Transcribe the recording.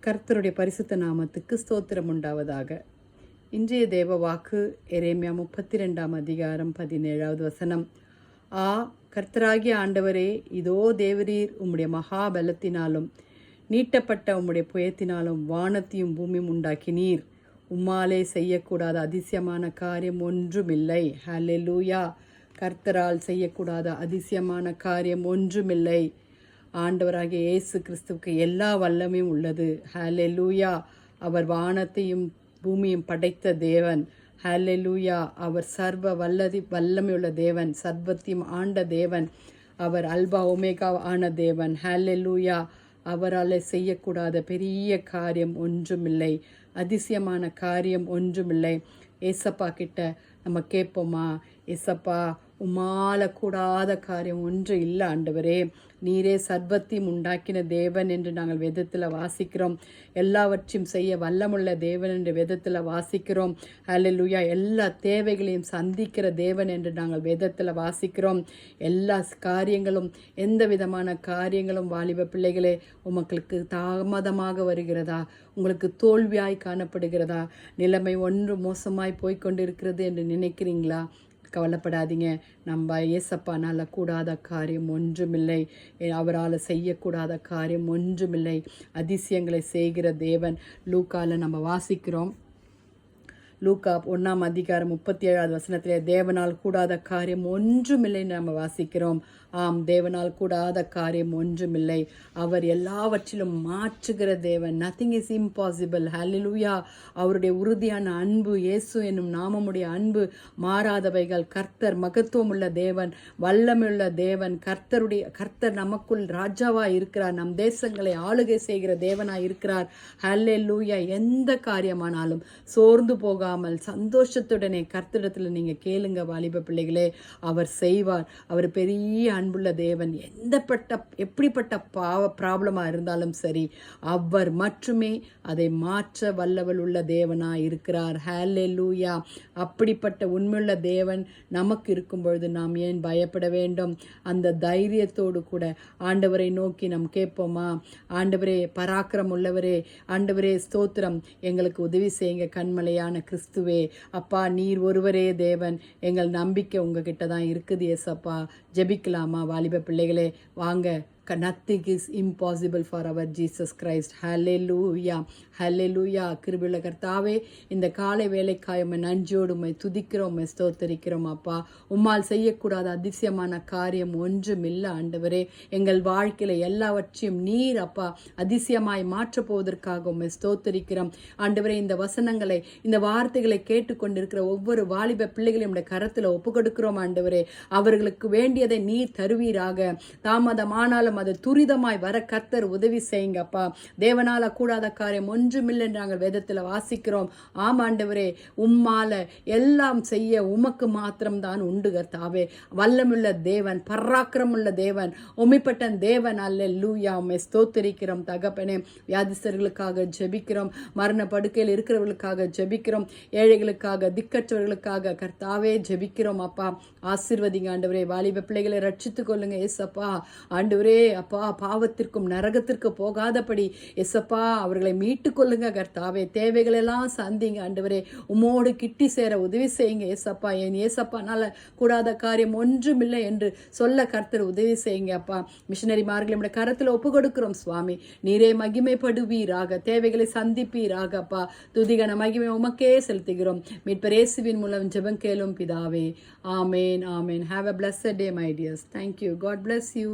கர்த்தருடைய பரிசுத்த நாமத்துக்கு ஸ்தோத்திரம் உண்டாவதாக. இன்றைய தேவ வாக்கு எரேமியா 32 அதிகாரம் 17வது வசனம். கர்த்தராகிய ஆண்டவரே, இதோ தேவரீர் உம்முடைய மகாபலத்தினாலும் நீட்டப்பட்ட உம்முடைய புயத்தினாலும் வானத்தையும் பூமியும் உண்டாக்கினீர். உம்மாலே செய்யக்கூடாத அதிசயமான காரியம் ஒன்றுமில்லை. ஹல்லேலூயா. கர்த்தரால் செய்யக்கூடாத அதிசயமான காரியம் ஒன்றுமில்லை. ஆண்டவராகிய இயேசு கிறிஸ்துவுக்கு எல்லா வல்லமையும் உள்ளது. ஹல்லேலூயா. அவர் வானத்தையும் பூமியும் படைத்த தேவன். ஹல்லேலூயா. அவர் சர்வ வல்லமையுள்ள தேவன், சர்வத்தையும் ஆண்ட தேவன். அவர் அல்பா ஒமேகா ஆன தேவன். ஹல்லேலூயா. அவரால் செய்யக்கூடாத பெரிய காரியம் ஒன்றுமில்லை, அதிசயமான காரியம் ஒன்றுமில்லை. ஏசப்பா கிட்ட நம்ம கேட்போமா, ஏசப்பா உம்மால கூடாத காரியம் ஒன்று இல்லை ஆண்டவரே, நீரே சர்வத்தையும் உண்டாக்கின தேவன் என்று நாங்கள் வேதத்தில் வாசிக்கிறோம். எல்லாவற்றையும் செய்ய வல்லமுள்ள தேவன் என்று வேதத்தில் வாசிக்கிறோம். ஹல்லேலூயா. எல்லா தேவைகளையும் சந்திக்கிற தேவன் என்று நாங்கள் வேதத்தில் வாசிக்கிறோம். எல்லா காரியங்களும், எந்த விதமான காரியங்களும் வாலிப பிள்ளைகளே உங்களுக்கு தாமதமாக வருகிறதா, உங்களுக்கு தோல்வியாய் காணப்படுகிறதா, நிலைமை ஒன்று மோசமாய் போய்கொண்டிருக்கிறது என்று நினைக்கிறீங்களா? கவலைப்படாதீங்க. நம்ம ஏசப்பானால் கூடாத காரியம் ஒன்றுமில்லை. அவரால் செய்யக்கூடாத காரியம் ஒன்றுமில்லை. அதிசயங்களை செய்கிற தேவன். லூக்காவில் நம்ம வாசிக்கிறோம். லூக்கா 1 அதிகாரம் 37வது வசனத்திலே தேவனால் கூடாத காரியம் ஒன்றுமில்லைன்னு நம்ம வாசிக்கிறோம். தேவனால் கூடாத காரியம் ஒன்றுமில்லை. அவர் எல்லாவற்றிலும் மாற்றுகிற தேவன். Nothing is impossible. ஹல்லேலூயா. அவருடைய உறுதியான அன்பு, இயேசு என்னும் நாமமுடைய அன்பு மாறாதவைகள். கர்த்தர் மகத்துவம் உள்ள தேவன், வல்லமையுள்ள தேவன். கர்த்தர் நமக்குள் ராஜாவாக இருக்கிறார். நம் தேசங்களை ஆளுகை செய்கிற தேவனாக இருக்கிறார். ஹல்லேலூயா. எந்த காரியமானாலும் சோர்ந்து போகாமல் சந்தோஷத்துடனே கர்த்தரிடத்தில் நீங்கள் கேளுங்க வாலிப பிள்ளைகளே. அவர் செய்வார். அவர் பெரிய அன்புள்ள தேவன். எப்படிப்பட்ட ப்ராப்ளமாக இருந்தாலும் சரி, அவர் மட்டுமே அதை மாற்ற வல்லவல் உள்ள தேவனாக இருக்கிறார். ஹல்லேலூயா. அப்படிப்பட்ட உண்மையுள்ள தேவன் நமக்கு இருக்கும் பொழுது நாம் ஏன் பயப்பட வேண்டும்? அந்த தைரியத்தோடு கூட ஆண்டவரை நோக்கி நாம் கேட்போமா? ஆண்டவரே பராக்கிரம் உள்ளவரே, ஆண்டவரே ஸ்தோத்திரம், எங்களுக்கு உதவி செய்யுங்க கண்மலையான கிறிஸ்துவே. அப்பா, நீர் ஒருவரே தேவன். எங்கள் நம்பிக்கை உங்ககிட்ட தான் இருக்குது ஏசப்பா. ஜெபிக்கலாமா வாலிப பிள்ளைகளே? வாங்க. Nothing is impossible for our Jesus Christ. Hallelujah. Hallelujah. கிருபையுள்ள கர்த்தாவே, இந்த காலை வேலைக்காய் உம்மை நன்றியோடு உம்மை துதிக்கிறோம், உம்மை ஸ்தோத்தரிக்கிறோம் அப்பா. உம்மால் செய்யக்கூடாத அதிசயமான காரியம் ஒன்றுமில்லை ஆண்டவரே. எங்கள் வாழ்க்கையில எல்லாவற்றையும் நீர் அப்பா அதிசயமாய் மாற்றப் போவதற்காக உம்மை ஸ்தோத்தரிக்கிறோம் ஆண்டவரே. இந்த வசனங்களை, இந்த வார்த்தைகளை கேட்டுக்கொண்டிருக்கிற ஒவ்வொரு வாலிப பிள்ளைகளையும் உம்முடைய கரத்தில் ஒப்புக்கொடுக்கிறோம் ஆண்டவரே. அவர்களுக்கு வேண்டியதை நீர் தருவீராக. தாமதமானாலும் அது துரிதமாய் வர கர்த்தர் உதவி செய்யுங்கப்பா. தேவனால கூடாத காரியம் ஒன்றுமில்லை என்று நாங்கள் வேதத்தில் வாசிக்கிறோம். ஆண்டவரே, உம்மால எல்லாம் செய்ய உமக்கு மாத்திரம்தான் உண்டு கர்த்தாவே. வல்லமுள்ள தேவன், பராக்கிரமுள்ள தேவன், உம்மைப்பட்ட தேவன். அல்லேலூயா. உம்மை ஸ்தோத்திரிக்கிறோம் தகப்பனே. வியாதிஸ்தர்களுக்காக ஜெபிக்கிறோம், மரண படுக்கையில் இருக்கிறவர்களுக்காக ஜெபிக்கிறோம், ஏழைகளுக்காக, திக்கற்றவர்களுக்காக கர்த்தாவே ஜெபிக்கிறோம் அப்பா. ஆசீர்வதிங்க ஆண்டவரே. வாலிப பிள்ளைகளை ரட்சித்துக் கொள்ளுங்க ஏசப்பா. ஆண்டவரே அப்பா, பாவத்திற்கும் நரகத்திற்கு போகாதபடி எசப்பா அவர்களை மீட்டு கொள்ளுங்க கர்த்தாவே. தேவைகளெல்லாம் சந்திங்க ஆண்டவரே. உமோடு கிட்டி சேர உதவி செய்யுங்க ஏசப்பா. என் ஏசப்பானால கூடாத காரியம் ஒன்றுமில்லை என்று சொல்ல கர்த்தர் உதவி செய்யுங்க அப்பா. மிஷனரிமார்களை நம்முடைய கரத்தில் ஒப்பு கொடுக்கிறோம் சுவாமி. நீரே மகிமைப்படுவீராக, தேவைகளை சந்திப்பீராக அப்பா. துதிகன மகிமை உமக்கே செலுத்துகிறோம். மீட்பர் இயேசுவின் மூலம் ஜெபம் கேளும் பிதாவே. ஆமேன். ஆமேன். Have a blessed day my dears. Thank you. God bless you.